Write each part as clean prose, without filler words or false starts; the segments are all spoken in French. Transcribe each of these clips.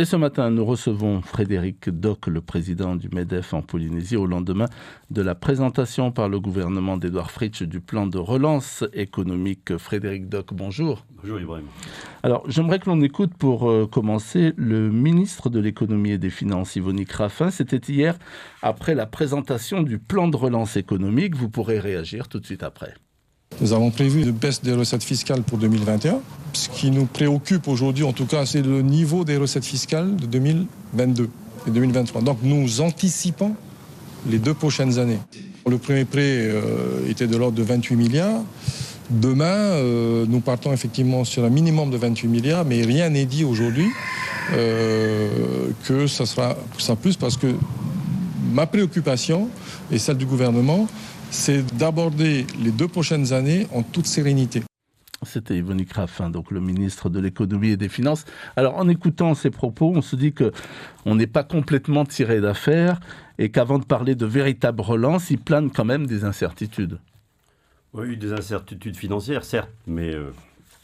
Et ce matin, nous recevons Frédéric Dock, le président du MEDEF en Polynésie, au lendemain de la présentation par le gouvernement d'Édouard Fritsch du plan de relance économique. Frédéric Dock, bonjour. Bonjour Ibrahim. Alors, j'aimerais que l'on écoute pour commencer le ministre de l'économie et des finances, Yvonique Raffin. C'était hier, après la présentation du plan de relance économique. Vous pourrez réagir tout de suite après. Nous avons prévu une baisse des recettes fiscales pour 2021. Ce qui nous préoccupe aujourd'hui, en tout cas, c'est le niveau des recettes fiscales de 2022 et 2023. Donc nous anticipons les 2 prochaines années. Le premier prêt était de l'ordre de 28 milliards. Demain, nous partons effectivement sur un minimum de 28 milliards, mais rien n'est dit aujourd'hui que ça sera plus, parce que ma préoccupation et celle du gouvernement, c'est d'aborder les 2 prochaines années en toute sérénité. C'était Yvonique Raffin, donc le ministre de l'économie et des finances. Alors, en écoutant ces propos, on se dit qu'on n'est pas complètement tiré d'affaire et qu'avant de parler de véritable relance, il plane quand même des incertitudes. Oui, des incertitudes financières, certes, mais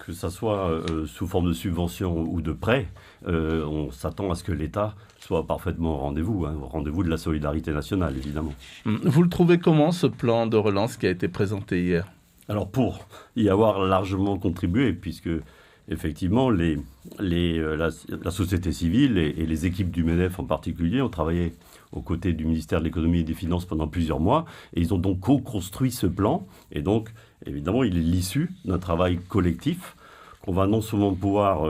que ça soit sous forme de subvention ou de prêt, on s'attend à ce que l'État soit parfaitement au rendez-vous de la solidarité nationale, évidemment. Vous le trouvez comment, ce plan de relance qui a été présenté hier ? Alors, pour y avoir largement contribué, puisque effectivement, la société civile et les équipes du MEDEF en particulier ont travaillé aux côtés du ministère de l'économie et des finances pendant plusieurs mois, et ils ont donc co-construit ce plan, et donc, évidemment, il est l'issue d'un travail collectif qu'on va non seulement pouvoir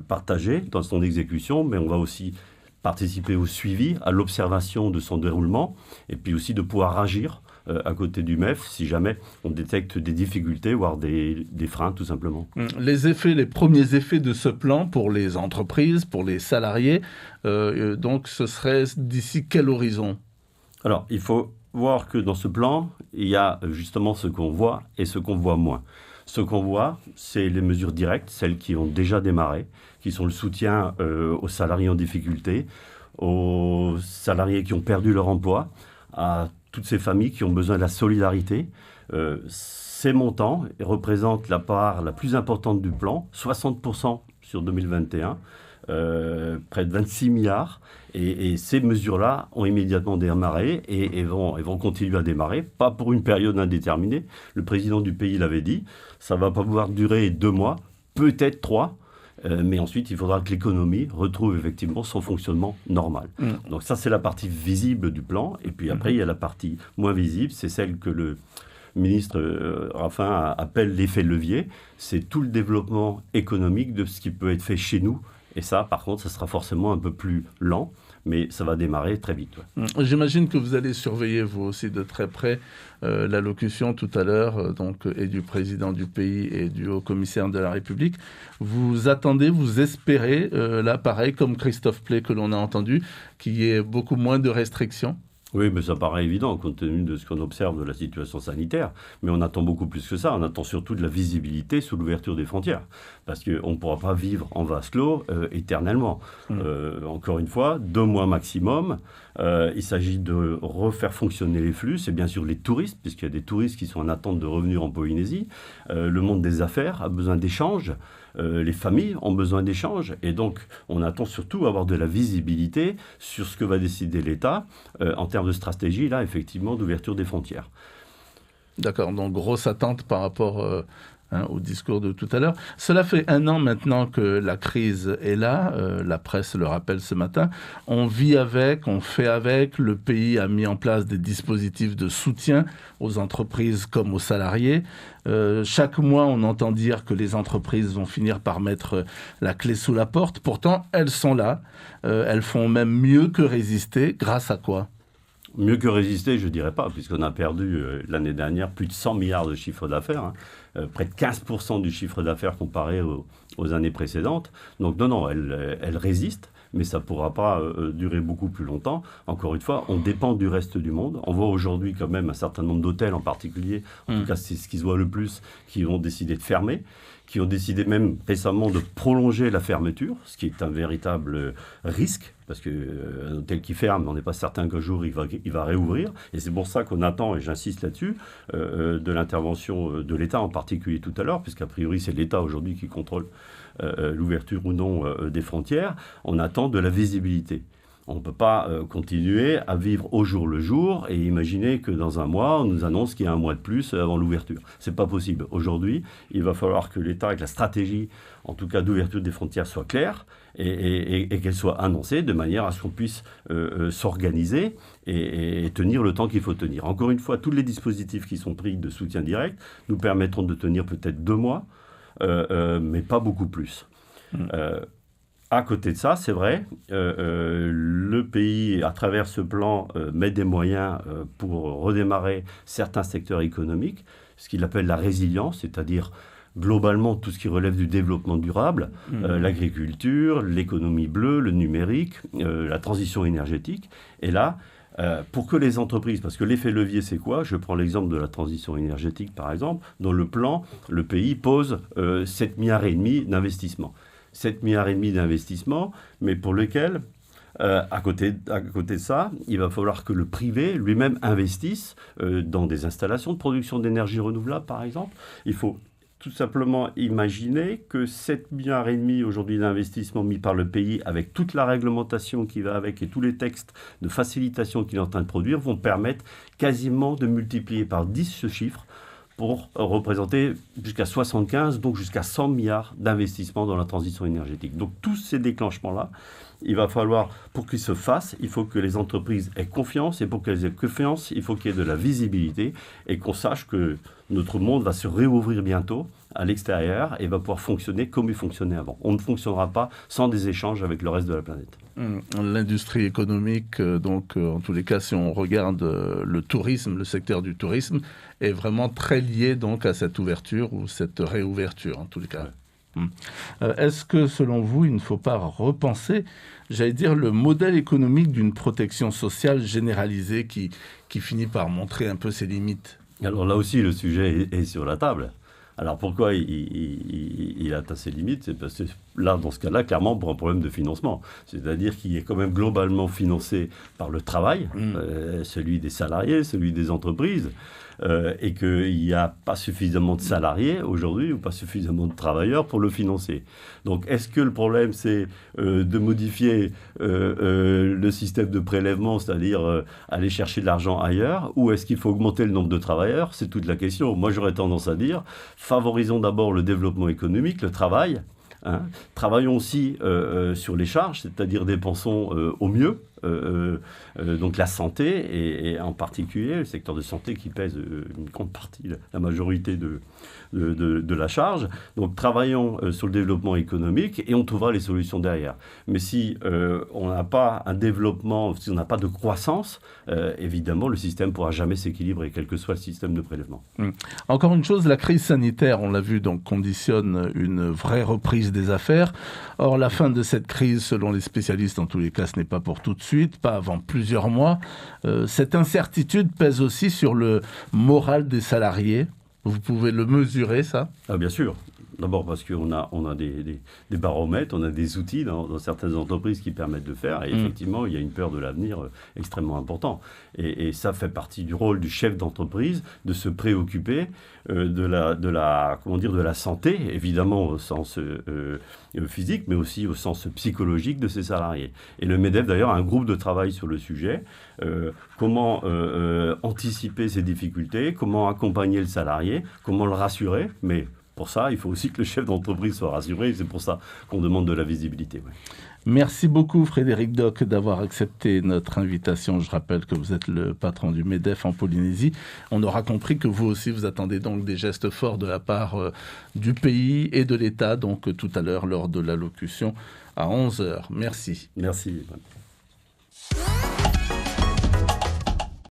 partager dans son exécution, mais on va aussi participer au suivi, à l'observation de son déroulement, et puis aussi de pouvoir agir à côté du MEF si jamais on détecte des difficultés, voire des freins tout simplement. Les premiers effets de ce plan pour les entreprises, pour les salariés, donc ce serait d'ici quel horizon ? Alors, il faut voir que dans ce plan, il y a justement ce qu'on voit et ce qu'on voit moins. Ce qu'on voit, c'est les mesures directes, celles qui ont déjà démarré, qui sont le soutien aux salariés en difficulté, aux salariés qui ont perdu leur emploi, à toutes ces familles qui ont besoin de la solidarité. Ces montants représentent la part la plus importante du plan, 60% sur 2021, près de 26 milliards. Et ces mesures-là ont immédiatement démarré et vont continuer à démarrer, pas pour une période indéterminée. Le président du pays l'avait dit, ça ne va pas pouvoir durer 2 mois, peut-être 3. Mais ensuite, il faudra que l'économie retrouve effectivement son fonctionnement normal. Donc ça, c'est la partie visible du plan. Et puis après, il y a la partie moins visible, c'est celle que le ministre Raffin appelle l'effet levier. C'est tout le développement économique de ce qui peut être fait chez nous. Et ça, par contre, ça sera forcément un peu plus lent, mais ça va démarrer très vite. Ouais. J'imagine que vous allez surveiller, vous aussi, de très près l'allocution tout à l'heure et du président du pays et du haut-commissaire de la République. Vous attendez, vous espérez, là, pareil, comme Christophe Pley que l'on a entendu, qu'il y ait beaucoup moins de restrictions ? Oui, mais ça paraît évident compte tenu de ce qu'on observe de la situation sanitaire. Mais on attend beaucoup plus que ça. On attend surtout de la visibilité sous l'ouverture des frontières. Parce qu'on ne pourra pas vivre en vase clos éternellement. Encore une fois, 2 mois maximum. Il s'agit de refaire fonctionner les flux. C'est bien sûr les touristes, puisqu'il y a des touristes qui sont en attente de revenir en Polynésie. Le monde des affaires a besoin d'échanges. Les familles ont besoin d'échanges. Et donc, on attend surtout avoir de la visibilité sur ce que va décider l'État en termes de stratégie, là, effectivement, d'ouverture des frontières. D'accord, donc grosse attente par rapport au discours de tout à l'heure. Cela fait 1 an maintenant que la crise est là, la presse le rappelle ce matin. On vit avec, on fait avec, le pays a mis en place des dispositifs de soutien aux entreprises comme aux salariés. Chaque mois, on entend dire que les entreprises vont finir par mettre la clé sous la porte. Pourtant, elles sont là, elles font même mieux que résister. Grâce à quoi ? Mieux que résister, je ne dirais pas, puisqu'on a perdu l'année dernière plus de 100 milliards de chiffre d'affaires, près de 15% du chiffre d'affaires comparé aux années précédentes. Donc non, elle résiste, mais ça ne pourra pas durer beaucoup plus longtemps. Encore une fois, on dépend du reste du monde. On voit aujourd'hui quand même un certain nombre d'hôtels en particulier, en tout cas c'est ce qui se voit le plus, qui ont décidé de fermer, qui ont décidé même récemment de prolonger la fermeture, ce qui est un véritable risque, parce qu'un hôtel qui ferme, on n'est pas certain qu'un jour il va réouvrir. Et c'est pour ça qu'on attend, et j'insiste là-dessus, de l'intervention de l'État en particulier tout à l'heure, puisqu'a priori c'est l'État aujourd'hui qui contrôle l'ouverture ou non des frontières, on attend de la visibilité. On ne peut pas continuer à vivre au jour le jour et imaginer que dans un mois, on nous annonce qu'il y a un mois de plus avant l'ouverture. Ce n'est pas possible. Aujourd'hui, il va falloir que l'État, avec la stratégie, en tout cas d'ouverture des frontières, soit claire et qu'elle soit annoncée de manière à ce qu'on puisse s'organiser et tenir le temps qu'il faut tenir. Encore une fois, tous les dispositifs qui sont pris de soutien direct nous permettront de tenir peut-être 2 mois, mais pas beaucoup plus. À côté de ça, c'est vrai, le pays, à travers ce plan, met des moyens pour redémarrer certains secteurs économiques, ce qu'il appelle la résilience, c'est-à-dire globalement tout ce qui relève du développement durable, l'agriculture, l'économie bleue, le numérique, la transition énergétique. Et là, pour que les entreprises, parce que l'effet levier, c'est quoi ? Je prends l'exemple de la transition énergétique, par exemple. Dans le plan, le pays pose 7,5 milliards d'investissements. 7,5 milliards d'investissements, mais pour lequel, à côté de ça, il va falloir que le privé lui-même investisse dans des installations de production d'énergie renouvelable, par exemple. Il faut tout simplement imaginer que 7,5 milliards aujourd'hui d'investissements mis par le pays, avec toute la réglementation qui va avec et tous les textes de facilitation qu'il est en train de produire, vont permettre quasiment de multiplier par 10 ce chiffre pour représenter jusqu'à 75, donc jusqu'à 100 milliards d'investissements dans la transition énergétique. Donc tous ces déclenchements-là, il va falloir, pour qu'ils se fassent, il faut que les entreprises aient confiance, et pour qu'elles aient confiance, il faut qu'il y ait de la visibilité, et qu'on sache que notre monde va se réouvrir bientôt à l'extérieur, et va pouvoir fonctionner comme il fonctionnait avant. On ne fonctionnera pas sans des échanges avec le reste de la planète. L'industrie économique, donc en tous les cas, si on regarde le tourisme, le secteur du tourisme, est vraiment très lié donc à cette ouverture ou cette réouverture, en tous les cas. Ouais. Est-ce que, selon vous, il ne faut pas repenser, j'allais dire, le modèle économique d'une protection sociale généralisée qui finit par montrer un peu ses limites ? Alors là aussi, le sujet est sur la table. Alors pourquoi il atteint ses limites ? C'est parce que là, dans ce cas-là, clairement, pour un problème de financement. C'est-à-dire qu'il est quand même globalement financé par le travail, celui des salariés, celui des entreprises, et qu'il n'y a pas suffisamment de salariés aujourd'hui ou pas suffisamment de travailleurs pour le financer. Donc est-ce que le problème, c'est de modifier le système de prélèvement, c'est-à-dire aller chercher de l'argent ailleurs, ou est-ce qu'il faut augmenter le nombre de travailleurs ? C'est toute la question. Moi, j'aurais tendance à dire, favorisons d'abord le développement économique, le travail. Travaillons aussi sur les charges, c'est-à-dire dépensons au mieux. Donc la santé, et en particulier le secteur de santé qui pèse une grande partie, la majorité de la charge. Donc travaillons sur le développement économique et on trouvera les solutions derrière. Mais si on n'a pas un développement, si on n'a pas de croissance, évidemment le système ne pourra jamais s'équilibrer, quel que soit le système de prélèvement. Encore une chose, la crise sanitaire, on l'a vu, donc conditionne une vraie reprise des affaires. Or, la fin de cette crise, selon les spécialistes, en tous les cas, ce n'est pas pour tout de suite, pas avant plusieurs mois. Cette incertitude pèse aussi sur le moral des salariés. Vous pouvez le mesurer, ça ? Bien sûr. D'abord parce qu'on a des baromètres, on a des outils dans certaines entreprises qui permettent de faire. Et effectivement, il y a une peur de l'avenir extrêmement importante. Et ça fait partie du rôle du chef d'entreprise de se préoccuper de la santé, évidemment au sens physique, mais aussi au sens psychologique de ses salariés. Et le MEDEF, d'ailleurs, a un groupe de travail sur le sujet. Comment anticiper ces difficultés, comment accompagner le salarié, comment le rassurer, mais pour ça, il faut aussi que le chef d'entreprise soit rassuré, et c'est pour ça qu'on demande de la visibilité. Ouais. Merci beaucoup Frédéric Doc d'avoir accepté notre invitation. Je rappelle que vous êtes le patron du MEDEF en Polynésie. On aura compris que vous aussi, vous attendez donc des gestes forts de la part du pays et de l'État, donc tout à l'heure lors de l'allocution à 11h. Merci. Merci.